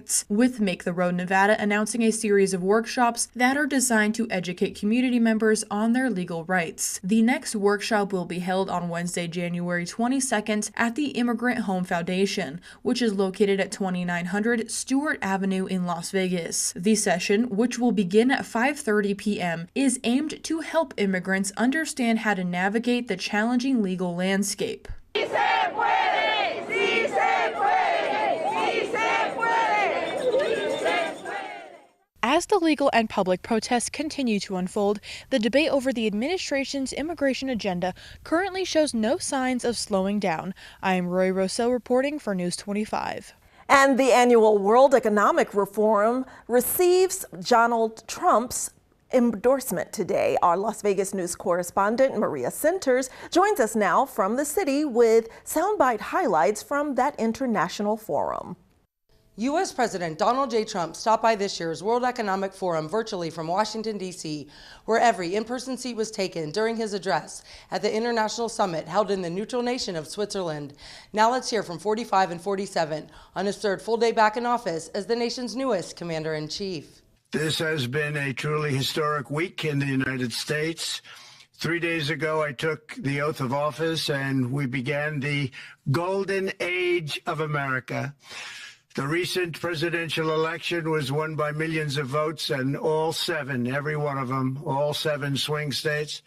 rights, with Make the Road Nevada announcing a series of workshops that are designed to educate community members on their legal rights. The next workshop will be held on Wednesday, January 22nd at the Immigrant Home Foundation, which is located at 2900 Stewart Avenue in Las Vegas. The session, which will begin at 5:30 p.m., is aimed to help immigrants understand how to navigate the challenging legal landscape. As the legal and public protests continue to unfold, the debate over the administration's immigration agenda currently shows no signs of slowing down. I am Roy Rousseau reporting for News 25. And the annual World Economic Forum receives Donald Trump's endorsement today. Our Las Vegas News correspondent Maria Centers joins us now from the city with soundbite highlights from that international forum. U.S. President Donald J. Trump stopped by this year's World Economic Forum virtually from Washington, D.C., where every in-person seat was taken during his address at the International Summit held in the neutral nation of Switzerland. Now let's hear from 45 and 47 on his third full day back in office as the nation's newest commander-in-chief. This has been a truly historic week in the United States. 3 days ago, I took the oath of office and we began the golden age of America. The recent presidential election was won by millions of votes, and all seven, every one of them, all seven swing states,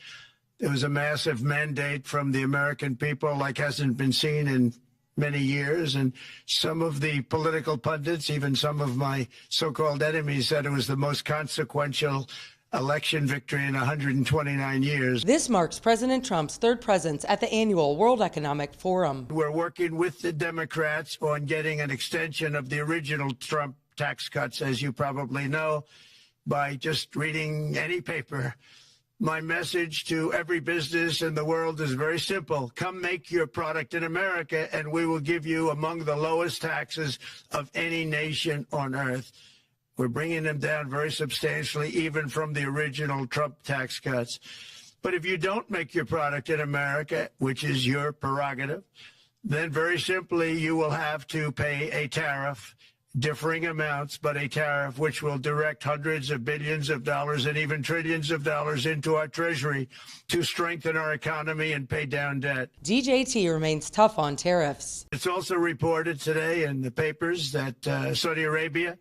there was a massive mandate from the American people like hasn't been seen in many years. And some of the political pundits, even some of my so-called enemies, said it was the most consequential election victory in 129 years. This marks President Trump's third presence at the annual World Economic Forum. We're working with the Democrats on getting an extension of the original Trump tax cuts, as you probably know, by just reading any paper. My message to every business in the world is very simple. Come make your product in America, and we will give you among the lowest taxes of any nation on earth. We're bringing them down very substantially, even from the original Trump tax cuts. But if you don't make your product in America, which is your prerogative, then very simply you will have to pay a tariff, differing amounts, but a tariff which will direct hundreds of billions of dollars and even trillions of dollars into our treasury to strengthen our economy and pay down debt. DJT remains tough on tariffs. It's also reported today in the papers that Saudi Arabia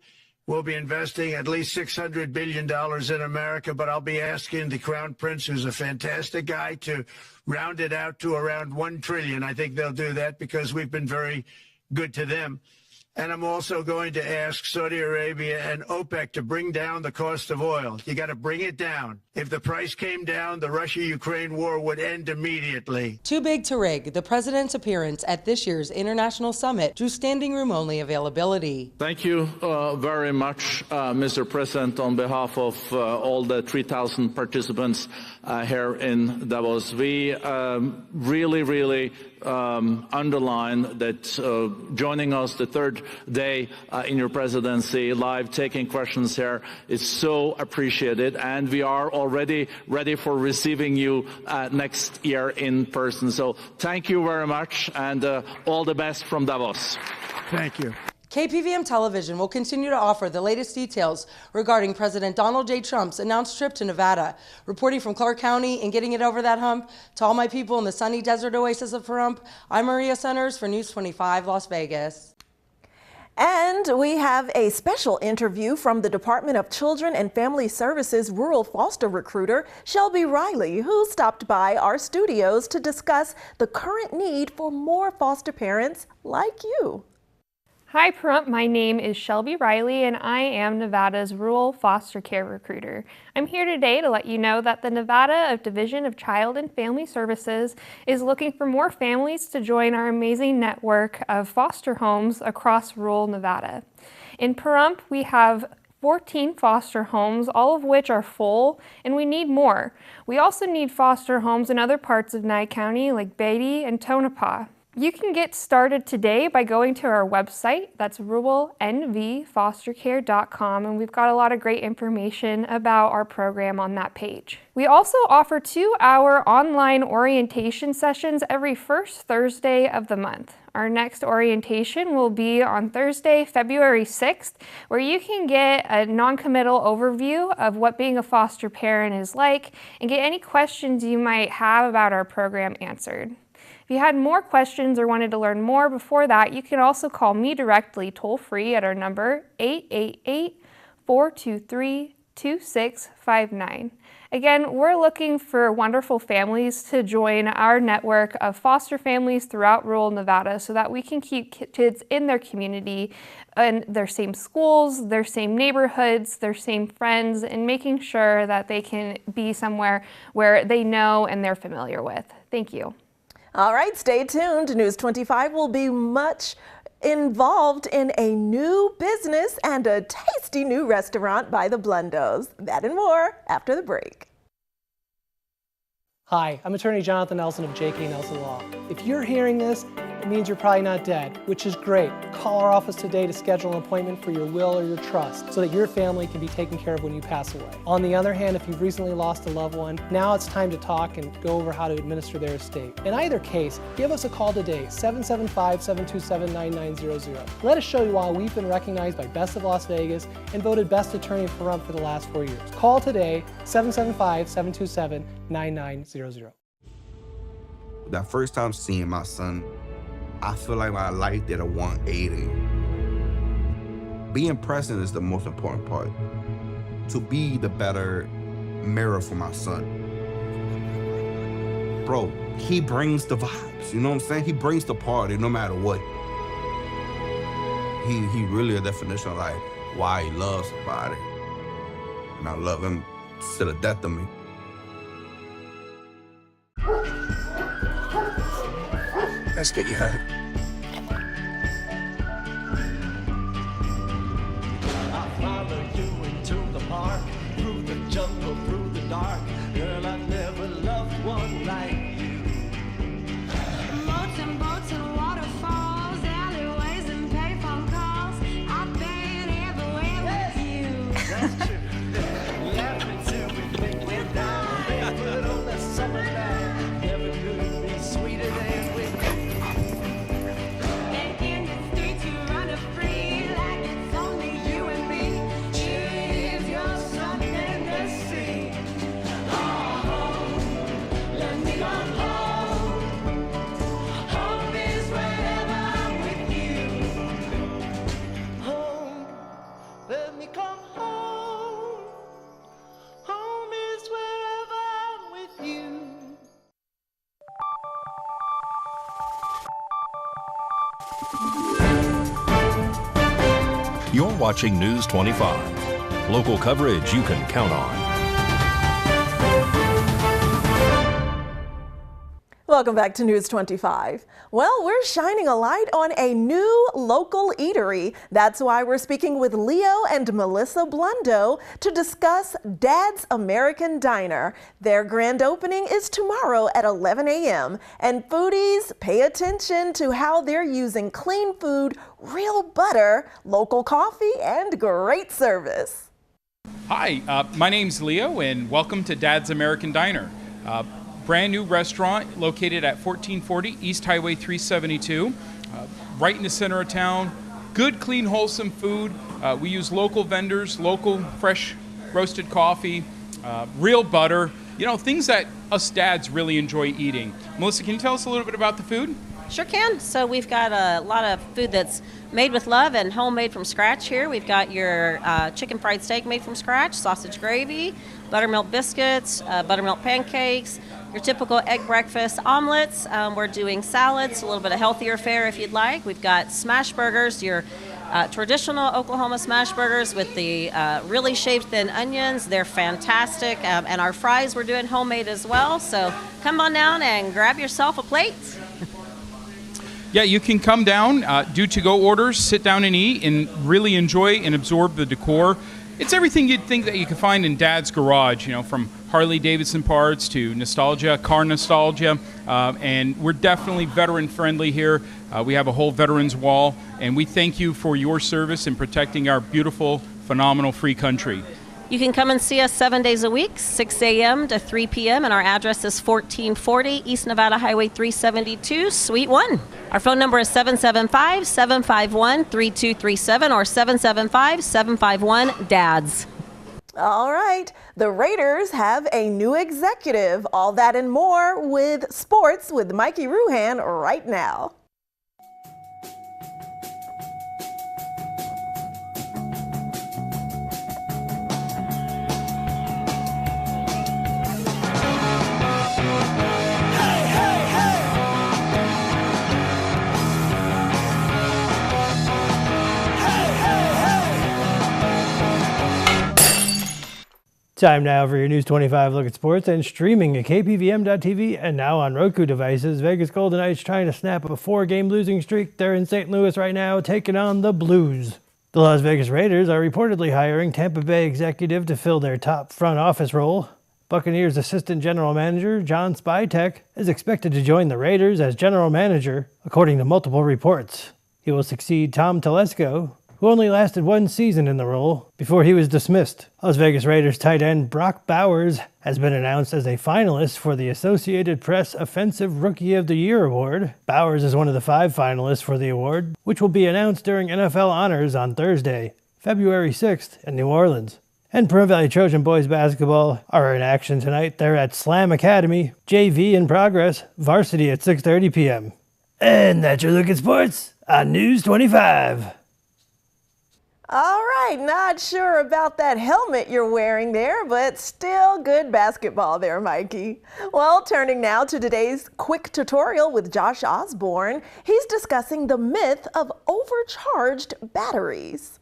will be investing at least $600 billion in America, but I'll be asking the Crown Prince, who's a fantastic guy, to round it out to around $1 trillion. I think they'll do that because we've been very good to them. And I'm also going to ask Saudi Arabia and OPEC to bring down the cost of oil. You got to bring it down. If the price came down, the Russia-Ukraine war would end immediately. Too big to rig. The president's appearance at this year's International Summit drew standing room only availability. Thank you very much, Mr. President, on behalf of all the 3,000 participants here in Davos. We really underline that joining us the third day in your presidency, live taking questions here is so appreciated, and we are already ready for receiving you next year in person. So thank you very much, and all the best from Davos. Thank you. KPVM Television will continue to offer the latest details regarding President Donald J. Trump's announced trip to Nevada. Reporting from Clark County and getting it over that hump, to all my people in the sunny desert oasis of Pahrump, I'm Maria Centers for News 25 Las Vegas. And we have a special interview from the Department of Children and Family Services Rural Foster Recruiter, Shelby Riley, who stopped by our studios to discuss the current need for more foster parents like you. Hi Pahrump, my name is Shelby Riley and I am Nevada's Rural Foster Care Recruiter. I'm here today to let you know that the Nevada Division of Child and Family Services is looking for more families to join our amazing network of foster homes across rural Nevada. In Pahrump, we have 14 foster homes, all of which are full, and we need more. We also need foster homes in other parts of Nye County like Beatty and Tonopah. You can get started today by going to our website, that's ruralnvfostercare.com, and we've got a lot of great information about our program on that page. We also offer 2-hour online orientation sessions every first Thursday of the month. Our next orientation will be on Thursday, February 6th, where you can get a non-committal overview of what being a foster parent is like and get any questions you might have about our program answered. If you had more questions or wanted to learn more before that, you can also call me directly toll-free at our number 888-423-2659. Again, we're looking for wonderful families to join our network of foster families throughout rural Nevada so that we can keep kids in their community, in their same schools, their same neighborhoods, their same friends, and making sure that they can be somewhere where they know and they're familiar with. Thank you. All right, stay tuned. News 25 will be much involved in a new business and a tasty new restaurant by the Blundos. That and more after the break. Hi, I'm attorney Jonathan Nelson of J.K. Nelson Law. If you're hearing this, it means you're probably not dead, which is great. Call our office today to schedule an appointment for your will or your trust so that your family can be taken care of when you pass away. On the other hand, if you've recently lost a loved one, now it's time to talk and go over how to administer their estate. In either case, give us a call today, 775-727-9900. Let us show you why we've been recognized by Best of Las Vegas and voted Best Attorney for Rump for the last 4 years. Call today, 775-727-9900. That first time seeing my son, I feel like my life did a 180. Being present is the most important part. To be the better mirror for my son. Bro, he brings the vibes, you know what I'm saying? He brings the party no matter what. He really a definition of like why he loves somebody. And I love him to the death of me. Let's get you home. I follow you into the park, through the jungle, through the dark. Girl, I never loved one like you. Boats and waterfalls, alleyways and payphone calls. I've been everywhere with you. That's true. Laughing till we think we're down. Barefoot on the summer night. Never could be sweeter than with you. And in the streets you run free like it's only you and me. If you're something to see. Oh, let me go home. Home is wherever I'm with you. Home, let me come home. Home is wherever I'm with you. You're watching News 25. Local coverage you can count on. Welcome back to News 25. Well, we're shining a light on a new local eatery. That's why we're speaking with Leo and Melissa Blundo to discuss Dad's American Diner. Their grand opening is tomorrow at 11 a.m. And foodies, pay attention to how they're using clean food, real butter, local coffee, and great service. Hi, my name's Leo, and welcome to Dad's American Diner. Brand new restaurant located at 1440 East Highway 372, right in the center of town. Good, clean, wholesome food. We use local vendors, local fresh roasted coffee, real butter, you know, things that us dads really enjoy eating. Melissa, can you tell us a little bit about the food? Sure can. So we've got a lot of food that's made with love and homemade from scratch here. We've got your chicken fried steak made from scratch, sausage gravy, buttermilk biscuits, buttermilk pancakes, your typical egg breakfast omelets. We're doing salads, a little bit of healthier fare if you'd like. We've got smash burgers, your traditional Oklahoma smash burgers with the really shaved thin onions. They're fantastic. And our fries we're doing homemade as well. So come on down and grab yourself a plate. Yeah, you can come down, do to-go orders, sit down and eat, and really enjoy and absorb the decor. It's everything you'd think that you could find in Dad's garage, you know, from Harley-Davidson parts to nostalgia, car nostalgia, and we're definitely veteran-friendly here. We have a whole veterans wall, and we thank you for your service in protecting our beautiful, phenomenal free country. You can come and see us 7 days a week, 6 a.m. to 3 p.m., and our address is 1440 East Nevada Highway 372, Suite 1. Our phone number is 775-751-3237 or 775-751-DADS. All right, the Raiders have a new executive. All that and more with sports with Mikey Ruhan right now. Time now for your News 25 look at sports and streaming at KPVM.TV and now on Roku devices. Vegas Golden Knights trying to snap a 4-game losing streak. They're in St. Louis right now taking on the Blues. The Las Vegas Raiders are reportedly hiring Tampa Bay executive to fill their top front office role. Buccaneers assistant general manager John Spytek is expected to join the Raiders as general manager, according to multiple reports. He will succeed Tom Telesco, who only lasted 1 season in the role before he was dismissed. Las Vegas Raiders tight end Brock Bowers has been announced as a finalist for the Associated Press Offensive Rookie of the Year award. Bowers is one of the 5 finalists for the award, which will be announced during NFL Honors on Thursday, February 6th in New Orleans. And Pahrump Valley Trojan boys basketball are in action tonight. They're at Slam Academy, JV in progress, varsity at 6:30 p.m. And that's your look at sports on News 25. All right, not sure about that helmet you're wearing there, but still good basketball there, Mikey. Well, turning now to today's quick tutorial with Josh Osborne. He's discussing the myth of overcharged batteries.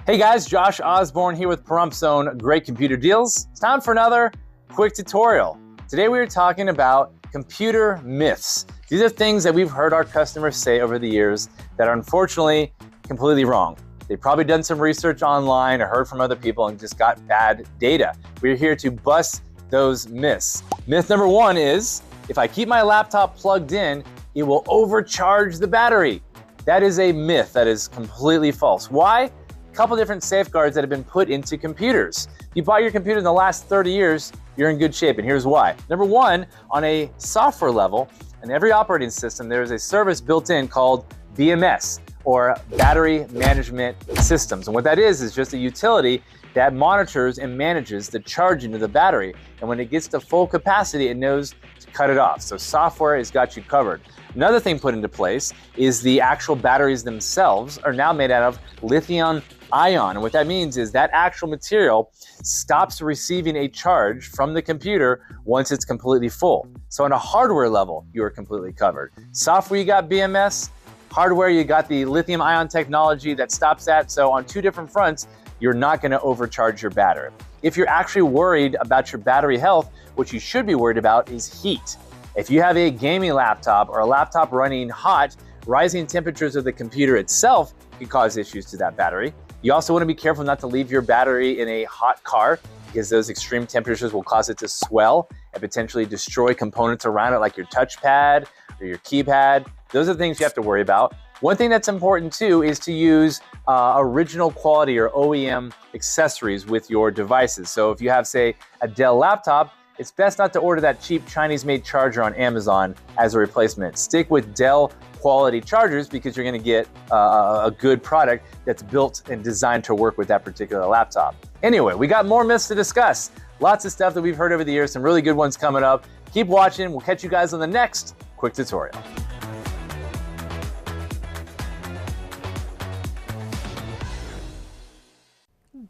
Hey guys, Josh Osborne here with Pahrump's own Great Computer Deals. It's time for another quick tutorial. Today we are talking about computer myths. These are things that we've heard our customers say over the years that are unfortunately completely wrong. They've probably done some research online or heard from other people and just got bad data. We're here to bust those myths. Myth number 1 is, if I keep my laptop plugged in, it will overcharge the battery. That is a myth that is completely false. Why? A couple different safeguards that have been put into computers. If you bought your computer in the last 30 years, you're in good shape, and here's why. Number 1, on a software level, in every operating system, there is a service built in called BMS, or Battery Management Systems. And what that is just a utility that monitors and manages the charging of the battery. And when it gets to full capacity, it knows to cut it off. So software has got you covered. Another thing put into place is the actual batteries themselves are now made out of lithium ion. And what that means is that actual material stops receiving a charge from the computer once it's completely full. So on a hardware level, you are completely covered. Software, you got BMS. Hardware, you got the lithium ion technology that stops that. So on 2 different fronts, you're not going to overcharge your battery. If you're actually worried about your battery health, what you should be worried about is heat. If you have a gaming laptop or a laptop running hot, rising temperatures of the computer itself can cause issues to that battery. You also want to be careful not to leave your battery in a hot car because those extreme temperatures will cause it to swell and potentially destroy components around it like your touchpad or your keypad. Those are the things you have to worry about. One thing that's important too is to use original quality or OEM accessories with your devices. So if you have, say, a Dell laptop, it's best not to order that cheap Chinese-made charger on Amazon as a replacement. Stick with Dell quality chargers because you're going to get a good product that's built and designed to work with that particular laptop. Anyway, we got more myths to discuss. Lots of stuff that we've heard over the years, some really good ones coming up. Keep watching. We'll catch you guys on the next quick tutorial.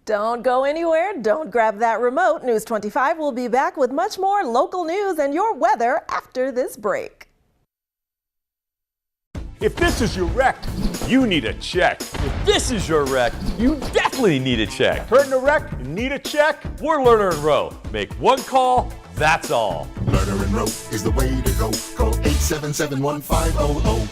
Don't go anywhere. Don't grab that remote. News 25 will be back with much more local news and your weather after this break. If this is your wreck, you need a check. If this is your wreck, you definitely need a check. Hurt in a wreck? Need a check? We're Lerner & Rowe. Make one call, that's all. Lerner & Rowe is the way to go. Call 877-1500.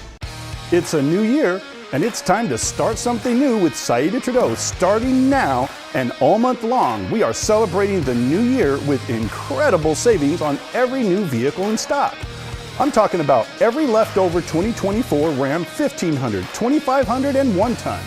It's a new year, and it's time to start something new with Saïda Trudeau. Starting now and all month long, we are celebrating the new year with incredible savings on every new vehicle in stock. I'm talking about every leftover 2024 Ram 1500, 2500, and 1-ton.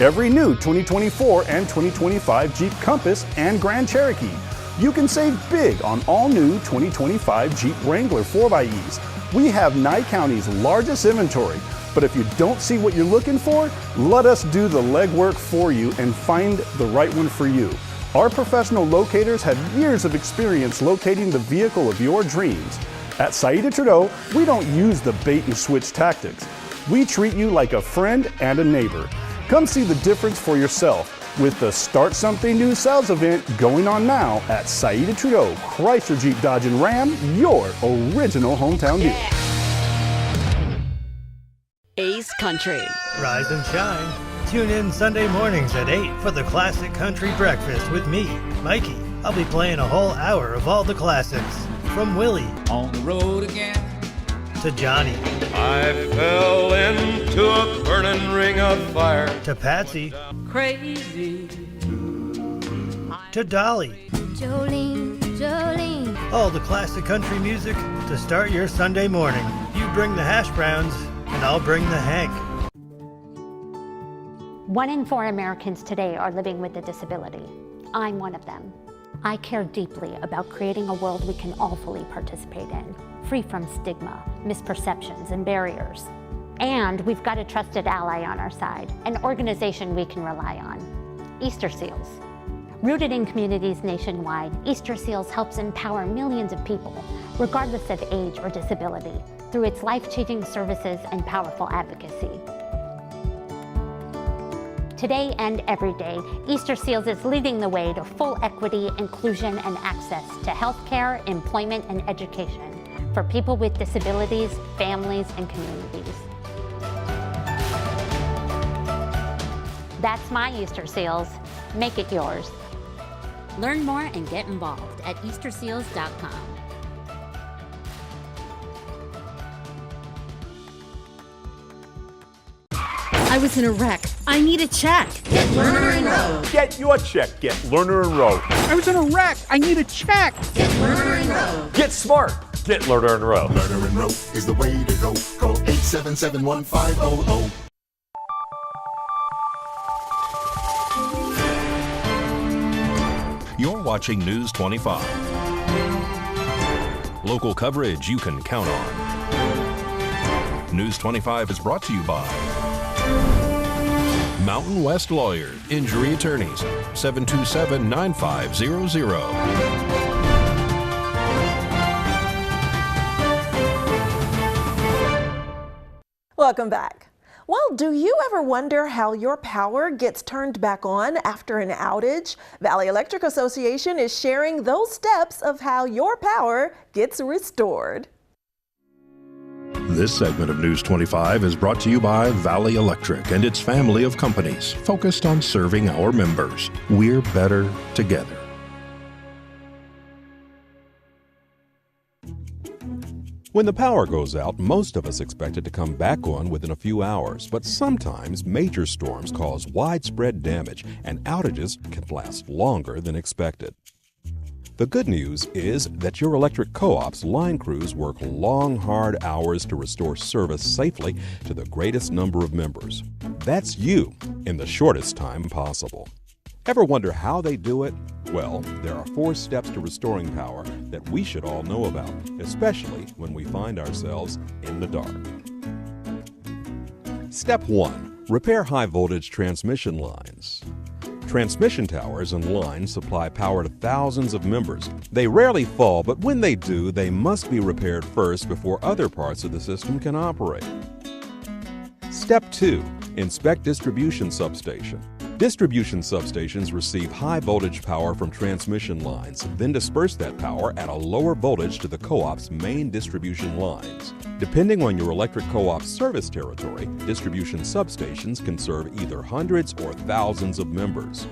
every new 2024 and 2025 Jeep Compass and Grand Cherokee. You can save big on all new 2025 Jeep Wrangler 4xEs. We have Nye County's largest inventory, but if you don't see what you're looking for, let us do the legwork for you and find the right one for you. Our professional locators have years of experience locating the vehicle of your dreams. At Saida Trudeau, we don't use the bait and switch tactics. We treat you like a friend and a neighbor. Come see the difference for yourself with the Start Something New sales event going on now at Saida Trudeau, Chrysler Jeep Dodge and Ram, your original hometown dealer. Ace Country. Rise and shine. Tune in Sunday mornings at 8 for the Classic Country Breakfast with me, Mikey. I'll be playing a whole hour of all the classics. From Willie. On the road again. To Johnny. I fell into a burning ring of fire. To Patsy. Crazy. To Dolly. Jolene, Jolene. All the classic country music to start your Sunday morning. You bring the hash browns, and I'll bring the Hank. 1 in 4 Americans today are living with a disability. I'm one of them. I care deeply about creating a world we can all fully participate in, free from stigma, misperceptions, and barriers. And we've got a trusted ally on our side, an organization we can rely on, Easter Seals. Rooted in communities nationwide, Easter Seals helps empower millions of people, regardless of age or disability, through its life-changing services and powerful advocacy. Today and every day, Easter Seals is leading the way to full equity, inclusion, and access to healthcare, employment, and education for people with disabilities, families, and communities. That's my Easter Seals. Make it yours. Learn more and get involved at easterseals.com. I was in a wreck. I need a check. Get Lerner and Rowe. Get your check. Get Lerner and Rowe. I was in a wreck. I need a check. Get Lerner and Rowe. Get smart. Get Lerner and Rowe. Lerner and Rowe is the way to go. Call 877-1500. You're watching News 25. Local coverage you can count on. News 25 is brought to you by Mountain West Lawyer, Injury Attorneys, 727-9500. Welcome back. Well, do you ever wonder how your power gets turned back on after an outage? Valley Electric Association is sharing those steps of how your power gets restored. This segment of News 25 is brought to you by Valley Electric and its family of companies focused on serving our members. We're better together. When the power goes out, most of us expect it to come back on within a few hours, but sometimes major storms cause widespread damage and outages can last longer than expected. The good news is that your electric co-op's line crews work long, hard hours to restore service safely to the greatest number of members. That's you in the shortest time possible. Ever wonder how they do it? Well, there are 4 steps to restoring power that we should all know about, especially when we find ourselves in the dark. Step 1. Repair high-voltage transmission lines. Transmission towers and lines supply power to thousands of members. They rarely fall, but when they do, they must be repaired first before other parts of the system can operate. Step 2. Inspect distribution substation. Distribution substations receive high voltage power from transmission lines, then disperse that power at a lower voltage to the co-op's main distribution lines. Depending on your electric co-op's service territory, distribution substations can serve either hundreds or thousands of members.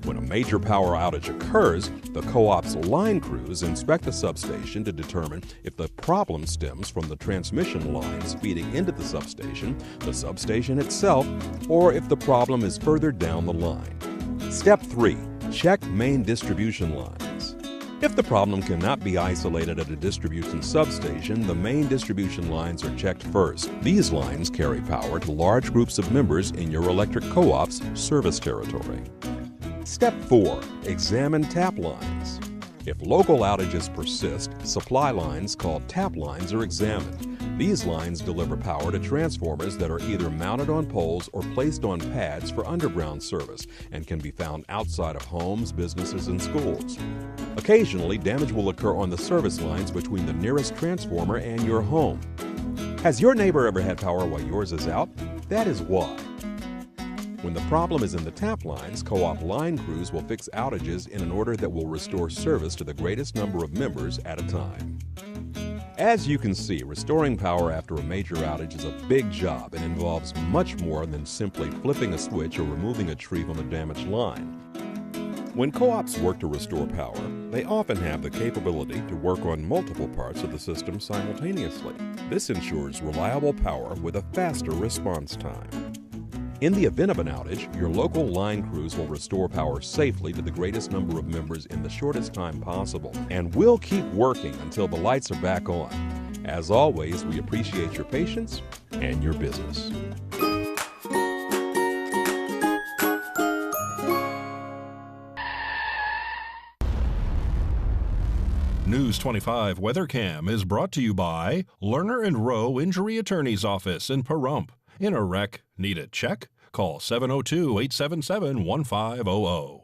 When a major power outage occurs, the co-op's line crews inspect the substation to determine if the problem stems from the transmission lines feeding into the substation itself, or if the problem is further down the line. Step 3. Check main distribution lines. If the problem cannot be isolated at a distribution substation, the main distribution lines are checked first. These lines carry power to large groups of members in your electric co-op's service territory. Step 4. Examine tap lines. If local outages persist, supply lines called tap lines are examined. These lines deliver power to transformers that are either mounted on poles or placed on pads for underground service and can be found outside of homes, businesses, and schools. Occasionally, damage will occur on the service lines between the nearest transformer and your home. Has your neighbor ever had power while yours is out? That is why. When the problem is in the tap lines, co-op line crews will fix outages in an order that will restore service to the greatest number of members at a time. As you can see, restoring power after a major outage is a big job and involves much more than simply flipping a switch or removing a tree from a damaged line. When co-ops work to restore power, they often have the capability to work on multiple parts of the system simultaneously. This ensures reliable power with a faster response time. In the event of an outage, your local line crews will restore power safely to the greatest number of members in the shortest time possible, and we'll keep working until the lights are back on. As always, we appreciate your patience and your business. News 25 WeatherCam is brought to you by Lerner and Rowe Injury Attorney's Office in Pahrump. In a wreck, need a check? Call 702-877-1500.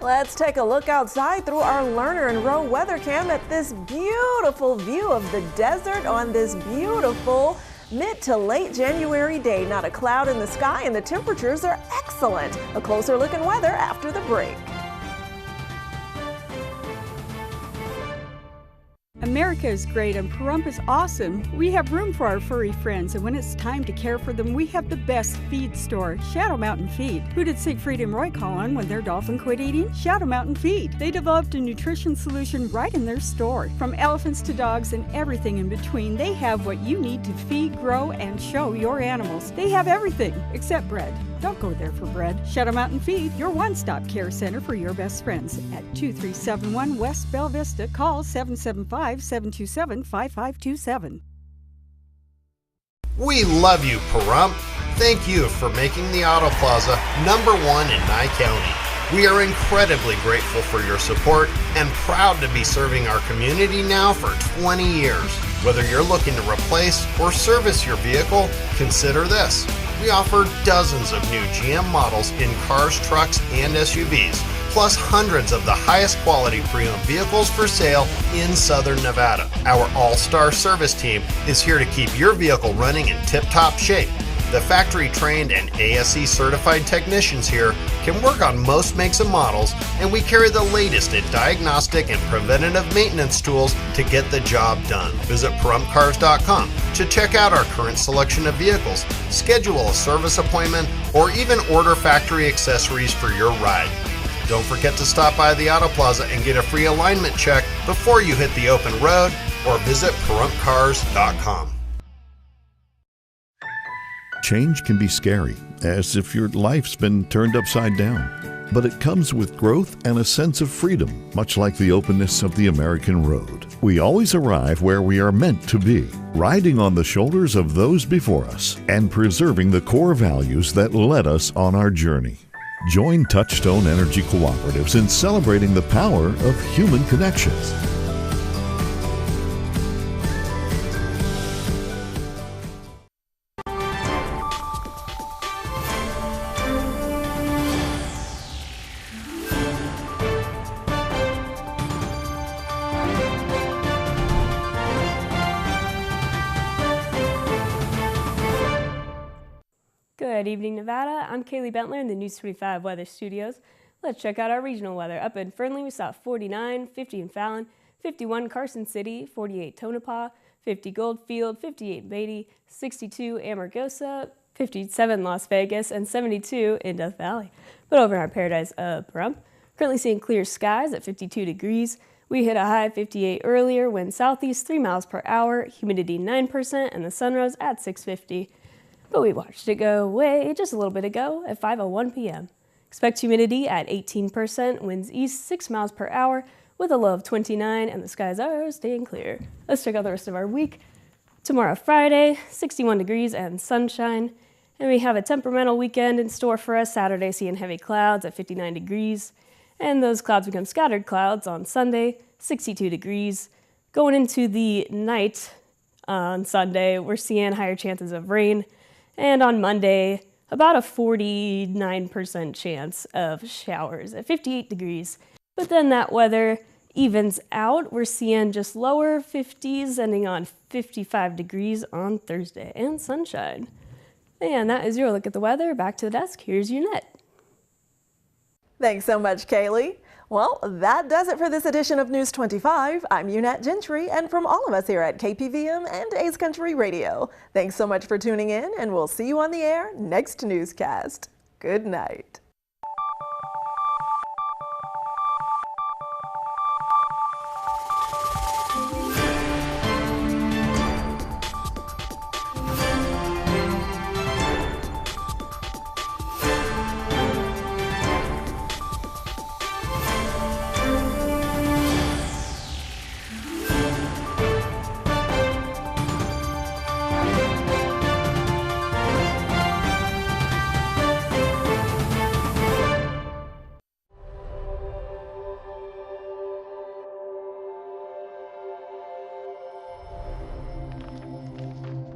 Let's take a look outside through our Lerner and Rowe weather cam at this beautiful view of the desert on this beautiful mid to late January day. Not a cloud in the sky and the temperatures are excellent. A closer look at weather after the break. America is great and Pahrump is awesome. We have room for our furry friends, and when it's time to care for them, we have the best feed store, Shadow Mountain Feed. Who did Siegfried and Roy call on when their dolphin quit eating? Shadow Mountain Feed. They developed a nutrition solution right in their store. From elephants to dogs and everything in between, they have what you need to feed, grow, and show your animals. They have everything except bread. Don't go there for bread. Shadow Mountain Feed, your one-stop care center for your best friends. At 2371 West Bell Vista, call 775-727-5527. We love you, Pahrump. Thank you for making the Auto Plaza #1 in Nye County. We are incredibly grateful for your support and proud to be serving our community now for 20 years. Whether you're looking to replace or service your vehicle, consider this. We offer dozens of new GM models in cars, trucks, and SUVs, plus hundreds of the highest quality pre-owned vehicles for sale in Southern Nevada. Our all-star service team is here to keep your vehicle running in tip-top shape. The factory-trained and ASE certified technicians here can work on most makes and models, and we carry the latest in diagnostic and preventative maintenance tools to get the job done. Visit PahrumpCars.com to check out our current selection of vehicles, schedule a service appointment, or even order factory accessories for your ride. Don't forget to stop by the Auto Plaza and get a free alignment check before you hit the open road, or visit PahrumpCars.com. Change can be scary, as if your life's been turned upside down. But it comes with growth and a sense of freedom, much like the openness of the American road. We always arrive where we are meant to be, riding on the shoulders of those before us and preserving the core values that led us on our journey. Join Touchstone Energy Cooperatives in celebrating the power of human connections. Good evening, Nevada. I'm Kaylee Bentler in the News 25 Weather Studios. Let's check out our regional weather. Up in Fernley, we saw 49, 50 in Fallon, 51 Carson City, 48 Tonopah, 50 Goldfield, 58 Beatty, 62 Amargosa, 57 Las Vegas, and 72 in Death Valley. But over in our paradise of Pahrump, currently seeing clear skies at 52 degrees. We hit a high of 58 earlier, wind southeast 3 miles per hour, humidity 9%, and the sun rose at 6:50. But we watched it go away just a little bit ago at 5:01 p.m. Expect humidity at 18%, winds east 6 miles per hour, with a low of 29, and the skies are staying clear. Let's check out the rest of our week. Tomorrow, Friday, 61 degrees and sunshine. And we have a temperamental weekend in store for us. Saturday, seeing heavy clouds at 59 degrees. And those clouds become scattered clouds on Sunday, 62 degrees. Going into the night on Sunday, we're seeing higher chances of rain. And on Monday, about a 49% chance of showers at 58 degrees. But then that weather evens out. We're seeing just lower 50s, ending on 55 degrees on Thursday, and sunshine. And that is your look at the weather. Back to the desk. Here's Unette. Thanks so much, Kaylee. Well, that does it for this edition of News 25. I'm Unette Gentry, and from all of us here at KPVM and A's Country Radio, thanks so much for tuning in, and we'll see you on the air next newscast. Good night.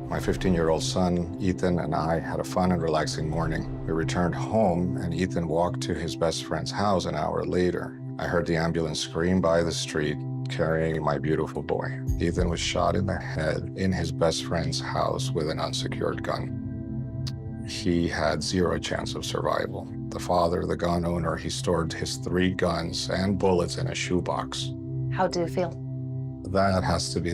My 15-year-old son, Ethan, and I had a fun and relaxing morning. We returned home, and Ethan walked to his best friend's house an hour later. I heard the ambulance scream by the street, carrying my beautiful boy. Ethan was shot in the head in his best friend's house with an unsecured gun. He had zero chance of survival. The father, the gun owner, he stored his 3 guns and bullets in a shoebox. How do you feel? That has to be